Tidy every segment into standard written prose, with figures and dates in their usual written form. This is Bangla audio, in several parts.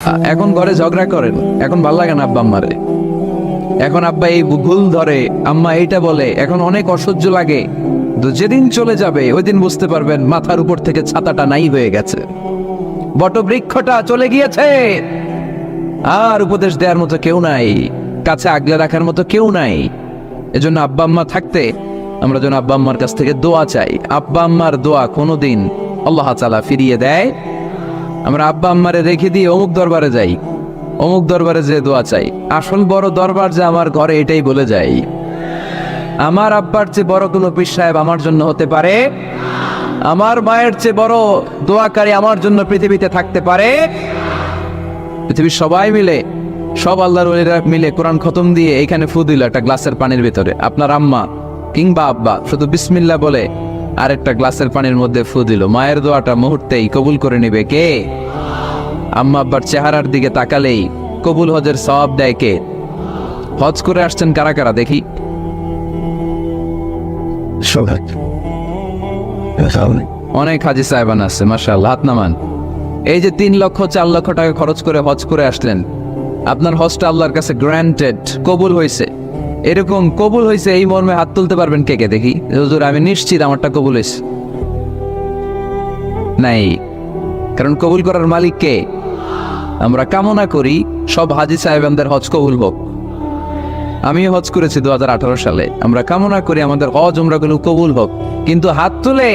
এখন ঘরে ঝগড়া করেন, এখন ভাল লাগে না আব্বা আম্মারে। এখন আব্বা এই ভুল ধরে, আম্মা এইটা বলে, এখন অনেক অসহ্য লাগে। তো যেদিন চলে যাবে ওই দিন বুঝতে পারবেন মাথার উপর থেকে ছাতাটা নাই হয়ে গেছে, বটবৃক্ষটা চলে গিয়েছে, আর উপদেশ দেওয়ার মতো কেউ নাই, কাছে আগলে রাখার মতো কেউ নাই। এজন্য আব্বা আম্মা থাকতে আমরা যেন আব্বা আম্মার কাছ থেকে দোয়া চাই। আব্বা আম্মার দোয়া কোনোদিন আল্লাহ তাআলা ফিরিয়ে দেয়। আমরা আব্বা আম্মারে রেখে দিয়ে অমুক দরবারে যাই, অমুক দরবারে যে দোয়া চাই। আসল বড় দরবার যে আমার ঘরে, এটাই বলে যাই। আমার আব্বার চেয়ে বড় কোনো পীর সাহেব আমার জন্য হতে পারে, আমার মায়ের চেয়ে বড় দোয়াকারী আমার জন্য পৃথিবীতে থাকতে পারে। পৃথিবীর সবাই মিলে, সব আল্লাহর ওলিরা মিলে কোরআন খতম দিয়ে এইখানে ফু দিল একটা গ্লাসের পানির ভিতরে, আপনার আম্মা কিংবা আব্বা শুধু বিসমিল্লাহ বলে আরেকটা গ্লাসের পানির মধ্যে ফু দিল, মায়ের দোয়াটা মুহূর্তেই কবুল করে নেবে কে? আম্মা আব্বার চেহারার দিকে তাকালেই কবুল হজের সওয়াব দেয় কে? হজ করে আসছেন কারা কারা দেখি? অনেক হাজি সাহেবান আছে, মাশাআল্লাহ, হাত নামান। এই যে 3 লক্ষ 4 লক্ষ টাকা খরচ করে হজ করে আসলেন, আপনার হজটা আল্লাহর কাছে গ্র্যান্টেড, কবুল হয়েছে। এরকম কবুল হয়েছে এই মর্মে হাত তুলতে পারবেন কে কে দেখি? হুজুর আমি নিশ্চিত আমারটা কবুল হয়েছে। নাই, কারণ কবুল করার মালিক কে? আমরা কামনা করি সব হাজি সাহেবানদের হজ কবুল হোক। আমি হজ করেছি 2018 সালে। আমরা কামনা করি আমাদের হজ উমরাগুলো কবুল হোক, কিন্তু হাত তুলে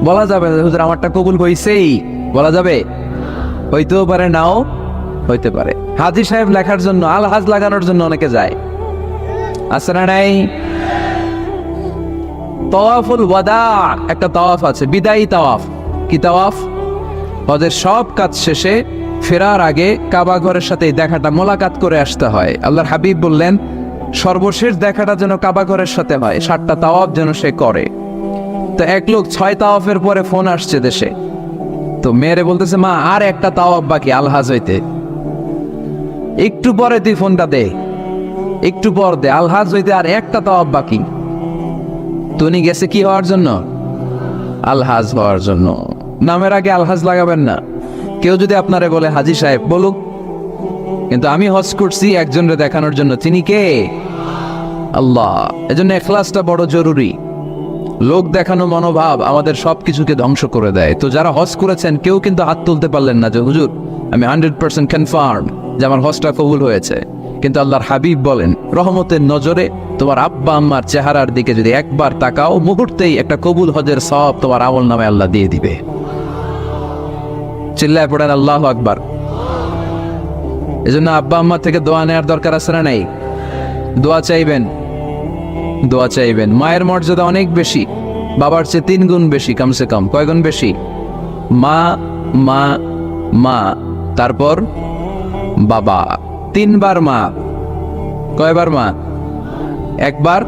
বলা যাবে না হুজুর আমারটা কবুল হইছেই, বলা যাবে? হইতেও পারে, নাও হইতে পারে। হাজি সাহেব লেখার জন্য, আল হাজ লাগানোর জন্য অনেকে যায়, আছে না নাই? তাওয়াফুল ওয়াদা একটা তাওয়াফ আছে, বিদায়ী তাওয়াফ। কি তাওয়াফ? হজের সব কাজ শেষে ফেরার আগে কাবা ঘরের সাথে দেখাটা, মোলাকাত করে আসতে হয়। আল্লাহর হাবিব বললেন সর্বশেষ দেখাটা যেন কাবা ঘরের সাথে হয়, 7টা তাওয়াফ যেন সে করে। তো এক লোক 6 তাওয়াফের পরে ফোন আসছে দেশে, তো মেয়েরে বলতেছে মা আর একটা তাওয়াফ বাকি আলহাজ হইতে, একটু পরে তুই ফোনটা দে, একটু পর দে, আলহাজ হইতে আর একটা তাওয়াফ বাকি। তুমি গেছে কি হওয়ার জন্য? আলহাজ হওয়ার জন্য। নামের আগে আলহাজ লাগাবেন না। কেউ যদি আপনারে বলে হাজি সাহেব, বলুক, কিন্তু আমি হজ করছি একজনরে দেখানোর জন্য। তিনি কে? আল্লাহ। এজন্য ইখলাসটা বড় জরুরি। লোক দেখানো মনোভাব আমাদের সবকিছুকে ধ্বংস করে দেয়। তো যারা হজ করেছেন কেউ কিন্তু হাত তুলতে পারলেন না যে হুজুর আমি 100% কনফার্ম যে আমার হজটা কবুল হয়েছে। কিন্তু আল্লাহর হাবিব বলেন রহমতের নজরে তোমার আব্বা আম্মার চেহারার দিকে যদি একবার তাকাও, মুহূর্তেই একটা কবুল হজের সওয়াব তোমার আমল নামে আল্লাহ দিয়ে দিবে। চিল্লায় পড়েন আল্লাহু আকবার। এজন্য আব্বা আম্মা থেকে দোয়া নেওয়ার দরকার আছে না নাই? দোয়া চাইবেন, দোয়া চাইবেন। মায়ের মর্যাদা অনেক বেশি, বাবার চেয়ে 3 গুণ বেশি, কমসে কম। কয় গুণ বেশি? মা মা মা, তারপর বাবা। 3 বার মা। কয়বার মা? 1 বার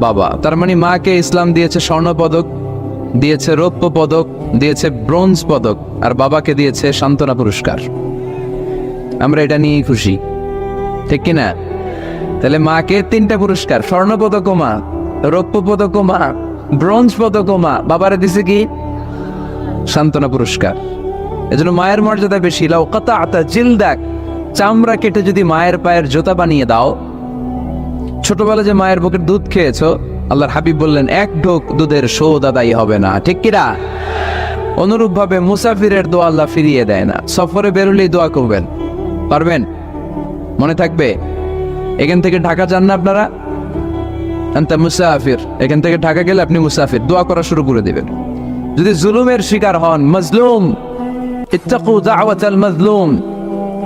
বাবা। তার মানে মাকে ইসলাম দিয়েছে স্বর্ণ পদক, দিয়েছে রৌপ্য পদক, দিয়েছে ব্রোঞ্জ পদক, আর বাবাকে দিয়েছে সান্ত্বনা পুরস্কার। আমরা এটা নিয়েই খুশি, ঠিক কিনা? তাহলে মাকে 3টা পুরস্কার, স্বর্ণ পদকও মা, রৌপ্য পদকও মা, ব্রোঞ্জ পদকও মা, বাবারে দিছে কি? সান্ত্বনা পুরস্কার। এজন্য মায়ের মর্যাদা বেশি। লাউ কাতাআতা জিলদাক, চামড়া কেটে যদি মায়ের পায়ের জুতা বানিয়ে দাও। ছোটবেলা যে মায়ের বুকের দুধ খেয়েছো, আল্লাহর হাবিব বললেন 1 ঢোক দুধের শোধ আদায় হবে না, ঠিক কিনা? অনুরূপ ভাবে মুসাফিরের দোয়া আল্লাহ ফিরিয়ে দেয় না। সফরে বেরোলেই দোয়া করবেন, পারবেন? মনে থাকবে? এখান থেকে ঢাকা যান না আপনারা? আনতা মুসাফির, এখান থেকে ঢাকা গেলে আপনি মুসাফির, দোয়া করা শুরু করে দিবেন। যদি জুলুমের শিকার হন, মাজলুম, ইত্তাকু দাওয়াতাল মাজলুম,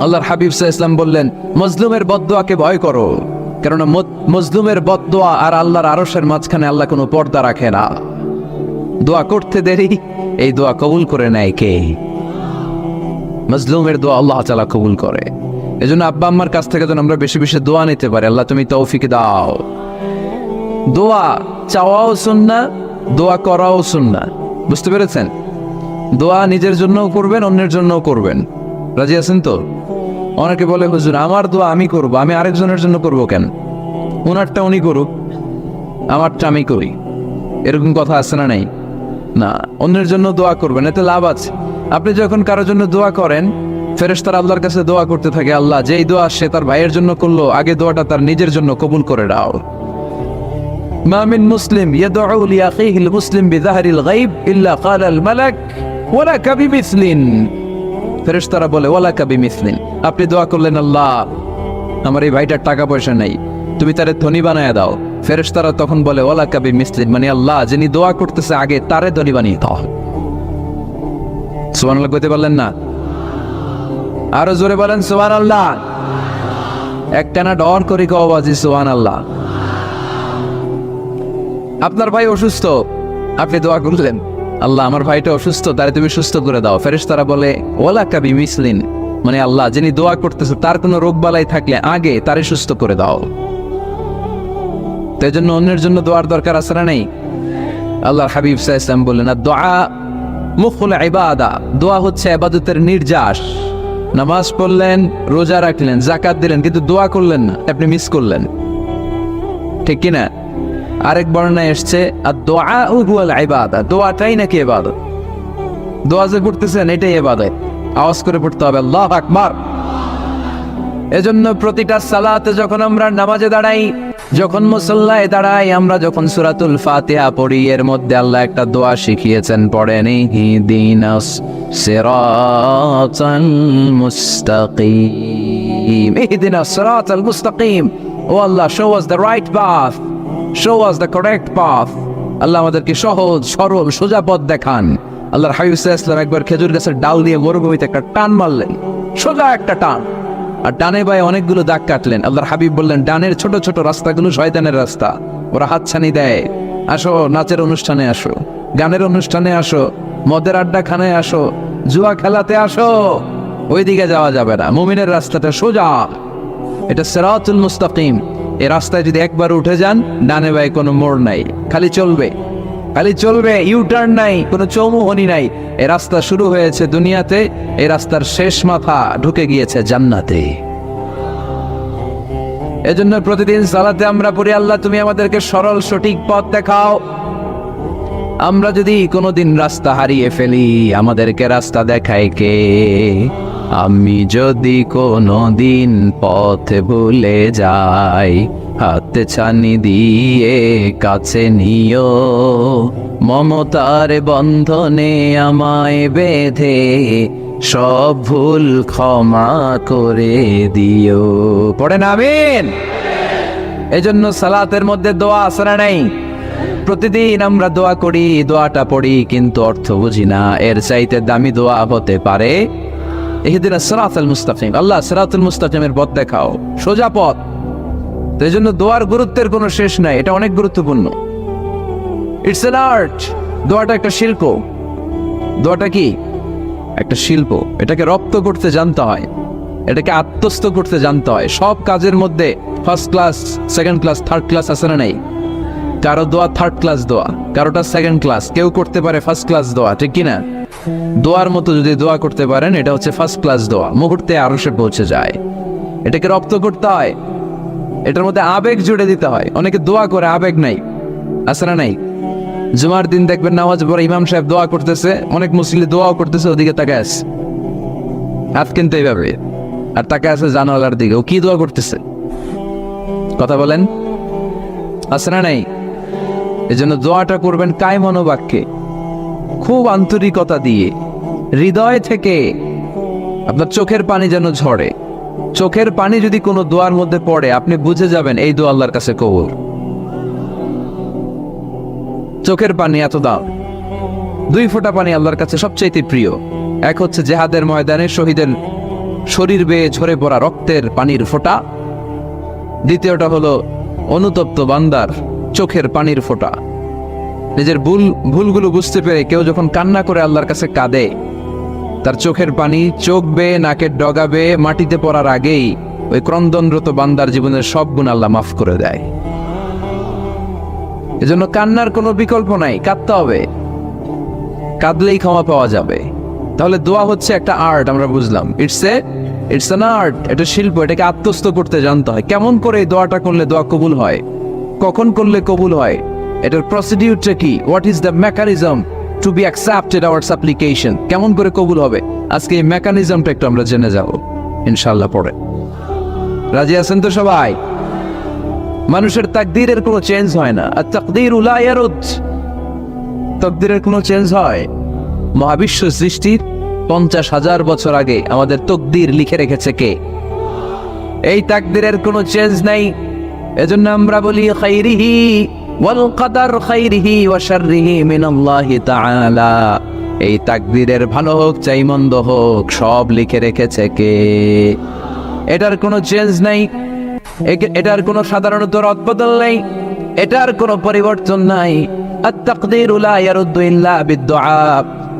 আল্লাহর হাবিব সাল্লাল্লাহু আলাইহি ওয়াসাল্লাম বললেন মজলুমের বদদোয়াকে ভয় করো, কারণ মজলুমের বদদোয়া আর আল্লাহর আরশের মাঝখানে আল্লাহ কোনো পর্দা রাখে না। দোয়া করতে দেরি, এই দোয়া কবুল করে নেয় কে? মজলুমের দোয়া আল্লাহ তাআলা কবুল করে। এজন্য আব্বা আম্মার কাছ থেকে যেন আমরা বেশি বেশি দোয়া নিতে পারি। আল্লাহ তুমি তৌফিক দাও। দোয়া চাওয়াও সুন্নাহ, দোয়া করাও সুন্নাহ। বুঝতে পেরেছেন? দোয়া নিজের জন্যও করবেন, অন্যের জন্যও করবেন। রাজি আছেন তো? অনেকে বলে হুজুর আমার দোয়া আমি করব, আমি আরেকজনের জন্য করব কেন? ওনারটা উনি করুক, আমারটা আমি করি, এরকম কথা আছে না নাই? না, অন্যের জন্য দোয়া করবেন, এতে লাভ আছে। আপনি যখন কারোর জন্য দোয়া করেন, ফেরেশতারা আল্লাহর কাছে দোয়া করতে থাকে, আল্লাহ যেই দোয়া সে তার ভাইয়ের জন্য করলো, আগে দোয়াটা তার নিজের জন্য কবুল করে দাও। মা মিন মুসলিম ইয়াদউ লিআখিহিল মুসলিম বিযাহরিল গায়ব ইল্লা ক্বালাল মালাক ওয়ালাকা বিমিসলিন। ফেরেশতারা বলে ওয়ালাকা বিমিসলিন, আপনি দোয়া করলেন আল্লাহ আমার এই ভাইটার টাকা পয়সা নেই, তুমি তারে ধনী বানায় দাও। ফেরেশতারা তখন বলে ওয়ালাকা বিমিসলিন, মানে আল্লাহ যিনি দোয়া করতেছে আগে তারে ধনী বানিয়ে দাও। সুবহানাল্লাহ কইতে পারলেন না? আরো জোরে বলেন সুবহানাল্লাহ। একটানা ডর করে কও বাজি সুবহানাল্লাহ। আপনার ভাই অসুস্থ, আপনি দোয়া করলেন আল্লাহ আমার ভাইটা অসুস্থ, তারে তুমি সুস্থ করে দাও। ফেরেশতারা বলে ওয়ালাকা বিমিসলিন, মানে আল্লাহ যিনি দোয়া করতেছে তার কোনো রোগ বালাই থাকলে আগে তারে সুস্থ করে দাও। তাই জন্য অন্যের জন্য দোয়ার দরকার আছে না নেই? আল্লাহর হাবিব সাল্লাল্লাহু আলাইহি ওয়াসাল্লাম বললেন দোয়া মুখুল ইবাদা, দোয়া হচ্ছে ইবাদতের নির্যাস। নামাজ পড়লেন, রোজা রাখলেন, যাকাত দিলেন, কিন্তু দোয়া করলেন না, আপনি মিস করলেন, ঠিক কিনা? আরেক বর্ণনায় এসছে আদ-দুআ হুয়াল ইবাদা, দোয়াটাই নাকি ইবাদত। দোয়া যে করতেছেন এটাই ইবাদত, আওয়াজ করে পড়তে হবে আল্লাহু আকবার। এজন্য প্রতিটা সালাতে যখন আমরা নামাজে দাঁড়াই, যখন মুসল্লায় দাঁড়াই, আমরা যখন সূরাতুল ফাতিহা পড়ি, এর মধ্যে আল্লাহ একটা দোয়া শিখিয়েছেন, পড়েন ইহদিনাস সিরাতাল মুস্তাকিম, ইহদিনাস সিরাতাল মুস্তাকিম। ও আল্লাহ, show us the right path, show us the correct path। আল্লাহ আমাদেরকে সহজ সরল সোজা পথ দেখান। আল্লাহর হাবিব সাল্লাল্লাহু আলাইহি ওয়াসাল্লাম একবার খেজুর গাছের ডাল দিয়ে মরুভূমিতে একটা টান মারলেন, সোজা একটা টান, আর ডানে বায়ে অনেকগুলো দাগ কাটলেন। আল্লাহর হাবিব বললেন ডানের ছোট ছোট রাস্তাগুলো শয়তানের রাস্তা, ওরা হাতছানি দেয়। আসো নাচের অনুষ্ঠানে আসো, গানের অনুষ্ঠানে আসো, মদের আড্ডাখানায় আসো, জুয়া খেলাতে আসো, ওইদিকে যাওয়া যাবে না। মুমিনের রাস্তাটা সোজা, এটা সিরাতুল মুস্তাকিম। এই রাস্তায় যদি একবার উঠে যান, ডানে বায়ে কোনো মোড় নাই, খালি চলবে, খালি চলবে, ইউটার্ন নাই, কোনো চৌমুহনী নাই। এই রাস্তা শুরু হয়েছে দুনিয়াতে, এই রাস্তার শেষ মাথা ঢুকে গিয়েছে জান্নাতে। এজন্য প্রতিদিন সালাতে আমরা পড়ি আল্লাহ তুমি আমাদেরকে সরল সঠিক পথ দেখাও। আমরা যদি কোনোদিন রাস্তা হারিয়ে ফেলি, আমাদেরকে রাস্তা দেখায় কে? আমি যদি কোনোদিন পথ ভুলে যাই, হাতে ছানি দিয়ে কাছে নিও, মমতার বন্ধনে আমায় বেঁধে সব ভুল ক্ষমা করে দিও। পড়েন আমিন। এজন্য সালাতের মধ্যে দোয়া আছে না নাই? প্রতিদিন আমরা দোয়া করি, দোয়াটা পড়ি, কিন্তু অর্থ বুঝি না। এর চাইতে দামি দোয়া হতে পারে ইহদিনাস সিরাতাল মুস্তাকিম, আল্লাহ সিরাতুল মুস্তাকিমের পথ দেখাও, সোজা পথ। তো এই জন্য দোয়ার গুরুত্বের কোনো শেষ নাই, এটা অনেক গুরুত্বপূর্ণ। ইটস অ্যান আর্ট, দোয়াটা একটা শিল্প। দোয়াটা কি? একটা শিল্প। এটাকে রপ্ত করতে জানতে হয়, এটাকে আত্মস্থ করতে জানতে হয়। সব কাজের মধ্যে first class, second class, third class আছে না নাই? কারো দোয়া থার্ড ক্লাস দোয়া, কারোটা সেকেন্ড ক্লাস, কেউ করতে পারে ফার্স্ট ক্লাস দোয়া, ঠিক কিনা? দোয়ার মতো যদি দোয়া করতে পারেন, এটা হচ্ছে ফার্স্ট ক্লাস দোয়া, মুহূর্তে আরশে পৌঁছে যায়। এটাকে রপ্ত করতে হয়, এটার মধ্যে আবেগ জুড়ে দিতে হয়। অনেকে দোয়া করে আবেগ নাই, আছে না নাই? জুমার দিন দেখবেন নামাজ পড়ে ইমাম সাহেব দোয়া করতেছে, অনেক মুসল্লি দোয়াও করতেছে, ওদিকে তাকায় আছে, হাত কিন্তু এইভাবে, আর তাকায় আছে জানালার দিকে, ও কি দোয়া করতেছে? কথা বলেন, আছে না নাই? এই জন্য দোয়াটা করবেন কায় মনোবাক্যে, খুব আন্তরিকতা দিয়ে, হৃদয় থেকে। আপনার চোখের পানি যেন ঝরে। চোখের পানি যদি কোনো দোয়ার মধ্যে পড়ে, আপনি বুঝে যাবেন এই দোয়া আল্লাহর কাছে কবুল। চোখের পানি এত দাম। দুই ফোঁটা পানি আল্লাহর কাছে সবচাইতে প্রিয়। এক হচ্ছে জিহাদের ময়দানে শহীদের শরীর বেয়ে ঝরে পড়া রক্তের পানির ফোঁটা, দ্বিতীয়টা হলো অনুতপ্ত বান্দার চোখের পানির ফোঁটা। নিজের ভুলগুলো বুঝতে পেরে কেউ যখন কান্না করে আল্লাহর কাছে কাঁদে, তার চোখের পানি চোখ বেয়ে নাকের ডগা বেয়ে মাটিতে পড়ার আগেই ওই ক্রন্দনরত বান্দার জীবনের সব গুণ আল্লাহ মাফ করে দেয়। এজন্য কান্নার কোনো বিকল্প নাই, কাঁদতে হবে, কাঁদলেই ক্ষমা পাওয়া যাবে। তাহলে দোয়া হচ্ছে একটা আর্ট, আমরা বুঝলাম। ইটস অ্যান আর্ট, এটা শিল্প। এটাকে আত্মস্থ করতে জানতে হয়। কেমন করে এই দোয়াটা করলে দোয়া কবুল হয়, কখন করলে কবুল হয়, এটার প্রসিডিউরটা কি, what is the mechanism two be accepted hour সাপ্লিকেশন, কেমন করে কবুল হবে, আজকে এই মেকানিজমটা একটু আমরা জেনে যাব ইনশাআল্লাহ পরে। রাজি আছেন তো সবাই? মানুষের তাকদীরের কোনো চেঞ্জ হয় না। আর তাকদীরু লা ইয়ারুদ, তাকদীরের কোনো চেঞ্জ হয়? মহাবিশ্ব সৃষ্টির 50,000 বছর আগে আমাদের তাকদীর লিখে রেখেছে কে? এই তাকদীরের কোনো চেঞ্জ নাই। এজন্য আমরা বলি খাইরিহি ওয়াল কদর খাইরিহি ওয়া শাররিহি মিনাল্লাহি তাআলা। এই তাকদীরের ভালো হোক চাই মন্দ হোক সব লিখে রেখেছে কে? এটার কোনো চেঞ্জ নাই, এটার কোনো সাধারণত রদবদল নেই, এটার কোনো পরিবর্তন নাই। আত-তাকদীরু লা ইয়ারুদ্দু ইল্লা বিদ-দুআ।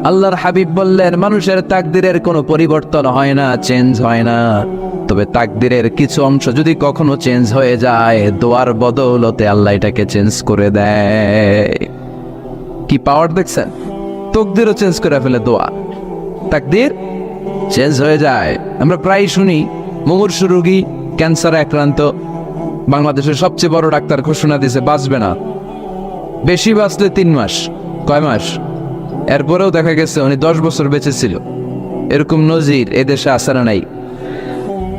আল্লাহর হাবিব বললেন মানুষের তাকদীরের কোনো পরিবর্তন হয় না, চেঞ্জ হয় না। তবে তাকদীরের কিছু অংশ যদি কখনো চেঞ্জ হয়ে যায়, দোয়ার বদৌলতে আল্লাহ এটাকে চেঞ্জ করে দেয়। কি পাওয়ার দেখছেন? তাকদীরও চেঞ্জ করে ফেলে দোয়া, তাকদীর চেঞ্জ হয়ে যায়। আমরা প্রায় শুনি মুমূর্ষু রোগী, ক্যান্সারে আক্রান্ত, বাংলাদেশের সবচেয়ে বড় ডাক্তার ঘোষণা দিয়েছে বাঁচবে না, বেশি বাঁচলে 3 মাস। কয় মাস? এরপরেও দেখা গেছে উনি 10 বছর বেঁচে ছিল। এরকম নজির এদেশে আছে না নাই?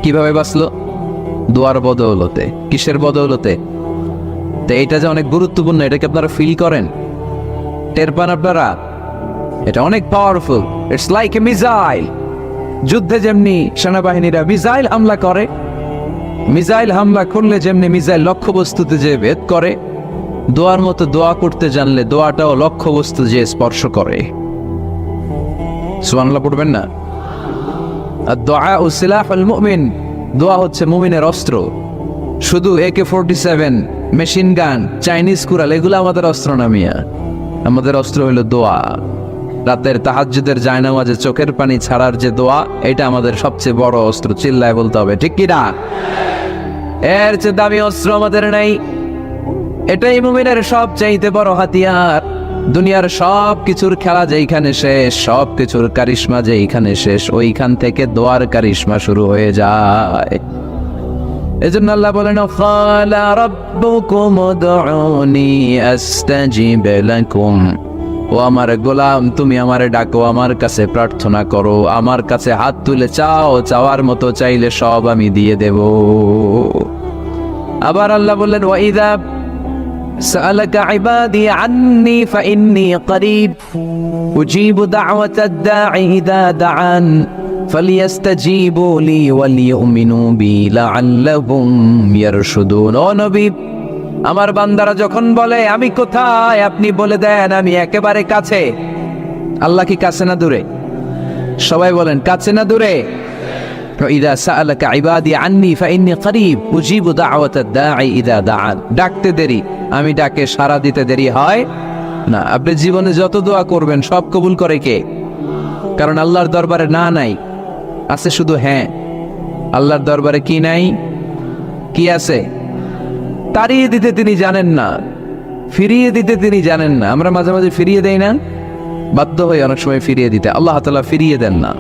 কিভাবে বাঁচলো? দোয়ার বদৌলতে। কিসের বদৌলতে? তো এটা যে অনেক গুরুত্বপূর্ণ, এটাকে আপনারা ফিল করেন, টের পান আপনারা? এটা অনেক powerful. It's like a missile. যুদ্ধে যেমনি সেনাবাহিনীরা মিসাইল হামলা করে, মিসাইল হামলা করলে যেমনি মিসাইল লক্ষ্যবস্তুতে যে ভেদ করে, দোয়ার মতো দোয়া করতে জানলে দোয়াটাও লক্ষ্যবস্তু যে স্পর্শ করে। সুবহানাল্লাহ পড়বেন না? আর দোয়া ও সিলাহুল মুমিন, দোয়া হচ্ছে মুমিনের অস্ত্র। শুধু AK-47, মেশিন গান, চাইনিজ কুড়াল এগুলো আমাদের অস্ত্র না মিয়া। আমাদের অস্ত্র হলো দোয়া। রাতের তাহাজ্জুদের জায়নামাজে চোখের পানি ছাড়ার যে দোয়া, এটা আমাদের সবচেয়ে বড় অস্ত্র। চিল্লায় বলতে হবে, ঠিক কি না? এর চেয়ে দামি অস্ত্র আমাদের নাই। এটাই মুমিনের সবচাইতে বড় হাতিয়ার। দুনিয়ার সব কিছুর খেলা যেইখানে শেষ, সব কিছুর কারিশমা যেইখানে শেষ, ওইখান থেকে দোয়ার কারিশমা শুরু হয়ে যায়। এজন্য আল্লাহ বলেন ক্বালা রাব্বুকুম উদউনি আস্তাজিব লাকুম। ও আমার গোলাম, তুমি আমারে ডাকো, আমার কাছে প্রার্থনা করো, আমার কাছে হাত তুলে চাও, চাওয়ার মতো চাইলে সব আমি দিয়ে দেব। আবার আল্লাহ বললেন ওয়াইদা সাআলাকা ইবাদি আন্নী ফাইন্নী করিব উজিবু দাওয়াতাদ দাঈ ইযা দাআন ফালিয়াস্তাজিবু লি ওয়ালিউমিনু বি লাআল্লাহুম ইয়ারশুদুন। ও নবী, আমার বান্দারা যখন বলে আমি কোথায়, আপনি বলে দেন আমি একেবারে কাছে। আল্লাহ কি কাছে না দূরে? সবাই বলেন কাছে না দূরে? ইযা সাআলাকা ইবাদি আন্নী ফাইন্নী করিব উজিবু দাওয়াতাদ দাঈ ইযা দাআন। ডাকতে দেরি, আমি ডাকে সাড়া দিতে দেরি হয় না। আপনি জীবনে যত দোয়া করবেন সব কবুল করে কে? কারণ আল্লাহর দরবারে না নাই, আছে শুধু হ্যাঁ। আল্লাহর দরবারে কি নাই? কি আছে? তাড়িয়ে দিতে তিনি জানেন না, ফিরিয়ে দিতে তিনি জানেন না। আমরা মাঝে মাঝে ফিরিয়ে দেই না, বাধ্য হয়ে অনেক সময় ফিরিয়ে দিতে। আল্লাহ তাআলা ফিরিয়ে দেন না,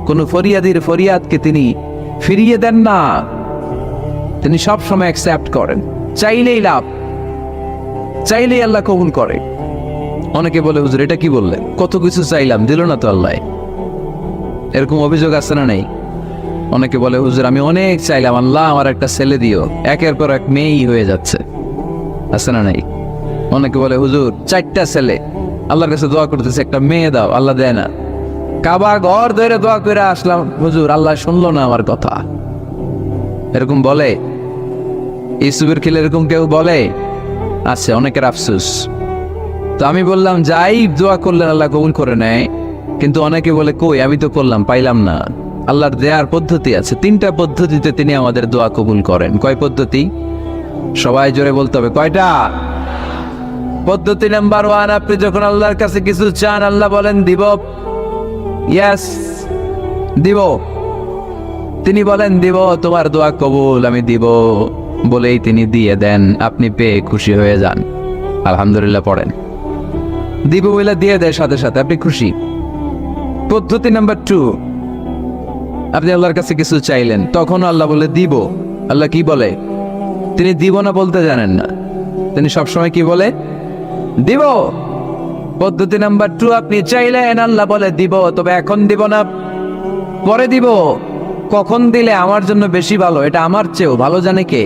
কোন ফরিয়াদির ফরিয়াদকে তিনি ফিরিয়ে দেন না। তিনি সব সময় অ্যাকসেপ্ট করেন। চাইলেই লাভ, চাইলেই আল্লাহ কবুল করে। অনেকে বলে হুজুর এটা কি বললেন, কত কিছু চাইলাম দিল না তো আল্লাহ। এরকম অভিযোগ আছে না নেই? অনেকে বলে হুজুর আমি অনেক চাইলাম, আল্লাহ আমার একটা ছেলে দিও, একের পর এক মেয়েই হয়ে যাচ্ছে। আছে না নাই? অনেকে বলে হুজুর 4টা ছেলে, আল্লাহর কাছে দোয়া করতেছে একটা মেয়ে দাও, আল্লাহ দেয় না। কাবা ঘর ধরে দোয়া করে আসলাম, হুজুর আল্লাহ শুনলো না আমার কথা। এরকম বলে? ইউসুফের খিলে এরকম কেউ বলে? আছে, অনেকের আফসোস। তো আমি বললাম যাই দোয়া করলেন আল্লাহ কবুল করে নেয়, কিন্তু অনেকে বলে কই আমি তো করলাম পাইলাম না। আল্লাহর দেয়ার পদ্ধতি আছে, 3টা পদ্ধতিতে তিনি আমাদের দোয়া কবুল করেন। কয় পদ্ধতি? সবাই জোরে বলতে হবে, কয়টা? পদ্ধতি নাম্বার 1, আপনি যখন আল্লাহর কাছে কিছু চান আল্লাহ বলেন দিব, ইয়েস দিব। তিনি বলেন দিব, তোমার দোয়া কবুল, আমি দিব বলেই তিনি দিয়ে দেন। আপনি পেয়ে খুশি হয়ে যান, আলহামদুলিল্লাহ পড়েন। দিব বলে দিয়ে দেয় সাথে সাথে, আপনি খুশি। পদ্ধতি নাম্বার 2, আপনি আল্লাহর কাছে কিছু চাইলেন, তখন আল্লাহ বলে দিব। আল্লাহ কি বলে? তিনি দিব না বলতে জানেন না, তিনি সবসময় কি বলে? দিব। পদ্ধতি নাম্বার 2, আপনি চাইলেন আল্লাহ বলে দিব, তবে এখন দিব না, পরে দিব। কখন দিলে আমার জন্য বেশি ভালো, এটা আমার চেয়েও ভালো জানে কে?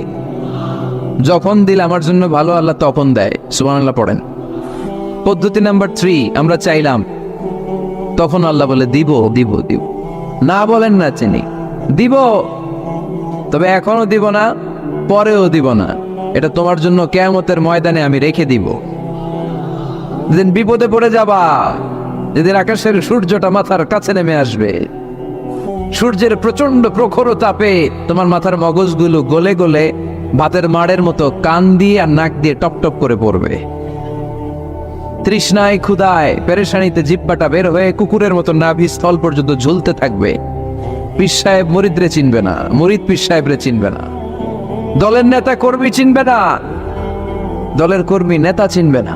যখন দিলে আমার জন্য ভালো, আল্লাহ তখন দেয়। সুবহানাল্লাহ পড়েন। পদ্ধতি নাম্বার 3, আমরা চাইলাম, তখন আল্লাহ বলে দিব দিব দিব। না বলেন না চিনি, দিব, তবে এখনো দিব না, পরেও দিব না, এটা তোমার জন্য কিয়ামতের ময়দানে আমি রেখে দিব। যেদিন বিপদে পড়ে যাবা, যেদিন আকাশের সূর্যটা মাথার কাছে নেমে আসবে, সূর্যের প্রচন্ড প্রখর তাপে তোমার মাথার মগজগুলো গলে গলে ভাতের মাড়ের মতো কান দিয়ে আর নাক দিয়ে টপ টপ করে পড়বে। তৃষ্ণায় ক্ষুধায় পেরেশানিতে জিহ্বাটা বের হয়ে কুকুরের মতো নাভি স্থল পর্যন্ত ঝুলতে থাকবে। পীর সাহেব মুরিদরে চিনবে না, মুরিদ পীর সাহেবরে চিনবে না, দলের নেতা কর্মী চিনবে না, দলের কর্মী নেতা চিনবে না,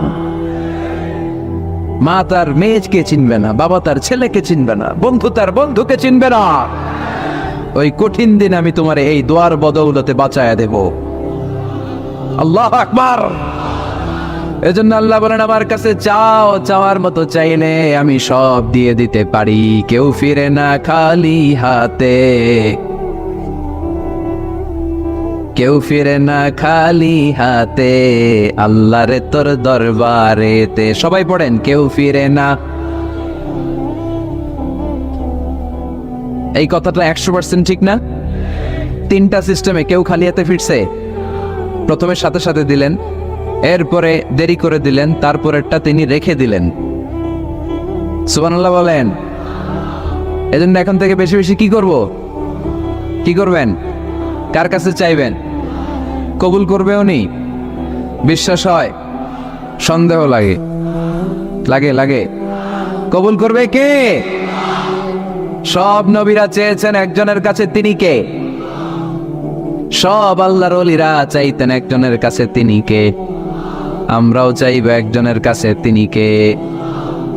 মা তার মেয়েকে চিনবে না, বাবা তার ছেলেকে চিনবে না, বন্ধু তার বন্ধুকে চিনবে না। ওই কঠিন দিন আমি তোমার এই দোয়ার বদৌলতে বাঁচায়া দেব। আল্লাহু আকবার। এজন্য আল্লাহ বলেন, আমার কাছে চাও, চাওয়ার মতো চাইলে আমি সব দিয়ে দিতে পারি। কেউ ফিরে না খালি হাতে, কেউ ফিরে না খালি হাতে, আল্লাহরে তোর দরবারেতে। সবাই পড়েন, কেউ ফিরে না। এই কথাটা 100% ঠিক না? 3টা সিস্টেমে কেউ খালি হাতে ফিরছে? প্রথমে সাথে সাথে দিলেন, এরপরে দেরি করে দিলেন, তারপরেরটা তিনি রেখে দিলেন। সুবহানাল্লাহ বলেন। এজন্য এখন থেকে বেশি বেশি কি করব? কি করবেন? কার কাছে চাইবেন? কবুল করবে উনি? বিশ্বাস হয়? সন্দেহ লাগে? লাগে লাগে? কবুল করবে কে? সব নবীরা চেয়েছেন একজনের কাছে, তিনি কে? সব আল্লাহর ওলিরা চাইতেন একজনের কাছে, তিনি কে? আমরাও চাইব একজনের কাছে, তিনি কে?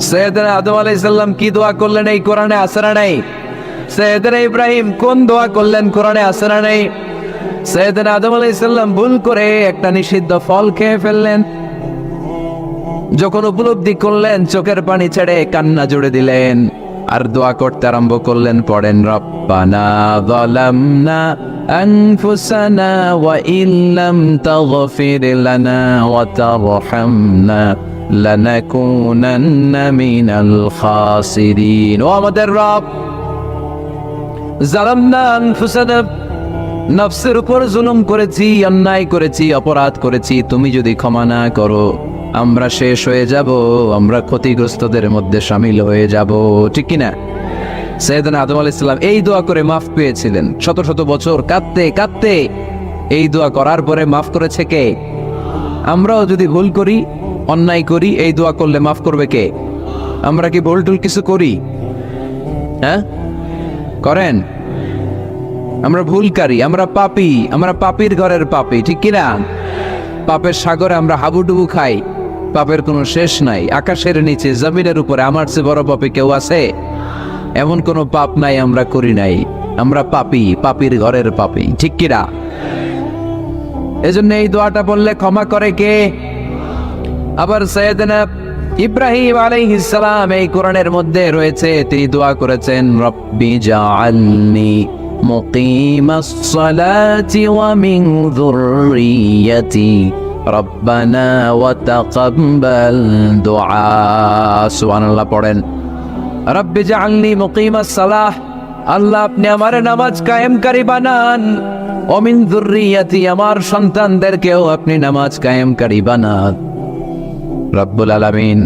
সৈয়দনা আদম আলাইহিস সালাম কি দোয়া করলেন এই কোরআনে আছে না নাই? সৈয়দনা ইব্রাহিম কোন দোয়া করলেন কোরআনে আছে না নাই? সৈয়দনা আদম আলাইহিস সালাম ভুল করে একটা নিষিদ্ধ ফল খেয়ে ফেললেন, যখন উপলব্ধি করলেন চোখের পানি ছেড়ে কান্না জুড়ে দিলেন, আর দোয়া করতে আরম্ভ করলেন। পড়েন, রব্বানা যালামনা আনফুসানা ওয়া ইল্লাম তাগফির লানা ওয়া তারহামনা লানাকুনান্না মিনাল খাসিরিন। ও আমাদের রব, যালামনা আনফুসানা, নফসের উপর জুলুম করেছি, অন্যায় করেছি, অপরাধ করেছি, তুমি যদি ক্ষমা না করো আমরা শেষ হয়ে যাব, আমরা ক্ষতিগ্রস্তদের মধ্যে শামিল হয়ে যাব। ঠিক কিনা? সৈয়দনা আদম আলাইহিস সালাম এই দোয়া করে মাফ পেয়েছিলেন। শত শত বছর কাঁদতে কাঁদতে এই দোয়া করার পরে মাফ করেছে কে? আমরাও যদি ভুল করি, অন্যায় করি, এই দোয়া করলে মাফ করবে কে? আমরা কি ভুল টুল কিছু করি? হ্যাঁ, করেন? আমরা ভুলকারী, আমরা পাপী, আমরা পাপীর ঘরের পাপী। ঠিক কিনা? পাপের সাগরে আমরা হাবুডুবু খাই, পাপের কোনো শেষ নাই। আকাশের নিচে, জমিনের উপরে আমার চেয়ে বড় পাপী কেউ আছে? এমন কোনো পাপ নাই আমরা করি নাই। আমরা পাপী, পাপীর ঘরের পাপী। ঠিক কিনা? এজন্য এই দোয়াটা বললে ক্ষমা করে কে? আবার সাইয়েদনা ইব্রাহিম আলাইহিস সালাম এই কোরআনের মধ্যে রয়েছে, তিনি দোয়া করেছেন, রব্বি জাআলনি মুকিমাস সালাতি ওয়া মিন যুররিয়্যাতি রব্বানা ওয়া তাকাব্বাল দুআ। সুবহানাল্লাহ পড়েন, রব্বি জাআলনি মুকিমাস সালাহ, আল্লাহ আপনি আমার নামাজ কায়েমকারী বানান, ওয়া মিন যুররিয়্যাতি, আমার সন্তানদেরকেও আপনি নামাজ কায়েমকারী বানান। রব্বুল আলামিন,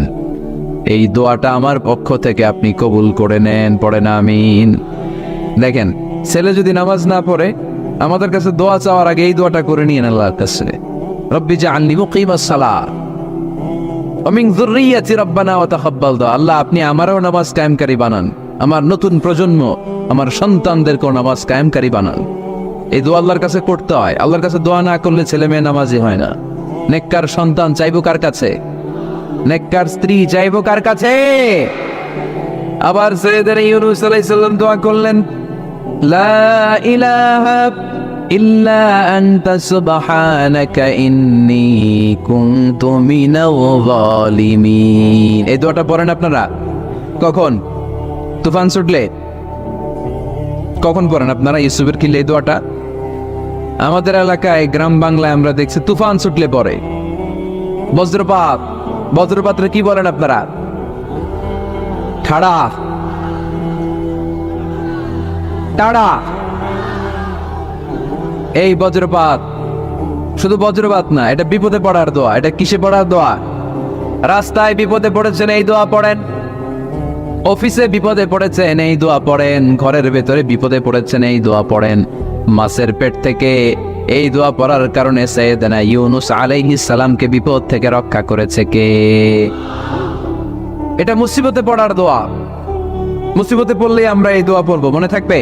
এই দোয়াটা আমার পক্ষ থেকে আপনি কবুল করে নেন। পড়েন আমিন। দেখেন, ছেলে যদি নামাজ না পড়ে আমাদের কাছে দোয়া চাওয়ার আগে এই দোয়াটা করে নিয়েন আল্লাহর কাছে, রব্বি জাআলনি মুকিমাস সালাহ ওয়া মিন যুররিয়্যাতি রব্বানা ওয়া তাকাব্বাল দুআ। আল্লাহ আপনি আমারও নামাজ কায়েমকারী বানান, আমার নতুন প্রজন্ম, আমার সন্তানদেরকেও নামাজ কায়েমকারী বানান। এই দোয়া আল্লাহর কাছে করতে হয়। আল্লাহর কাছে দোয়া না করলে ছেলে মেয়ে নামাজি হয় না। নেককার সন্তান চাইবো কার কাছে? নেককার স্ত্রী চাইবো কার কাছে? আবার সাইয়েদনা ইউনূস আলাইহিস সালাম দোয়া করলেন, লা ইলাহা ইল্লা আনতা সুবহানাকা ইন্নী কুনতু মিনাল জালিমিন। এই দোয়াটা পড়েন আপনারা কখন? তুফান ছুটলে, কখন পড়েন আপনারা ইউসুফের কিলে এই দোয়াটা? আমাদের এলাকায় গ্রাম বাংলায় আমরা দেখছি তুফান ছুটলে পড়ে। বজ্রপাত, বজ্রপাতরে কি বলেন আপনারা? ঠাড়া, টাড়া। এই বজ্রপাত শুধু বজ্রপাত না, এটা বিপদে পড়ার দোয়া। এটা কিসে পড়ার দোয়া? রাস্তায় বিপদে পড়েছেন এই দোয়া পড়েন, অফিসে বিপদে পড়েছেন এই দোয়া পড়েন, ঘরের ভেতরে বিপদে পড়েছেন এই দোয়া পড়েন। মাছের পেট থেকে এই দোয়া পড়ার কারণে সাইয়েদনা ইউনুস আলাইহিস সালামকে বিপদ থেকে রক্ষা করেছে কে? এটা মুসিবতে পড়ার দোয়া। মুসিবতে পড়লেই আমরা এই দোয়া পড়বো, মনে থাকবে।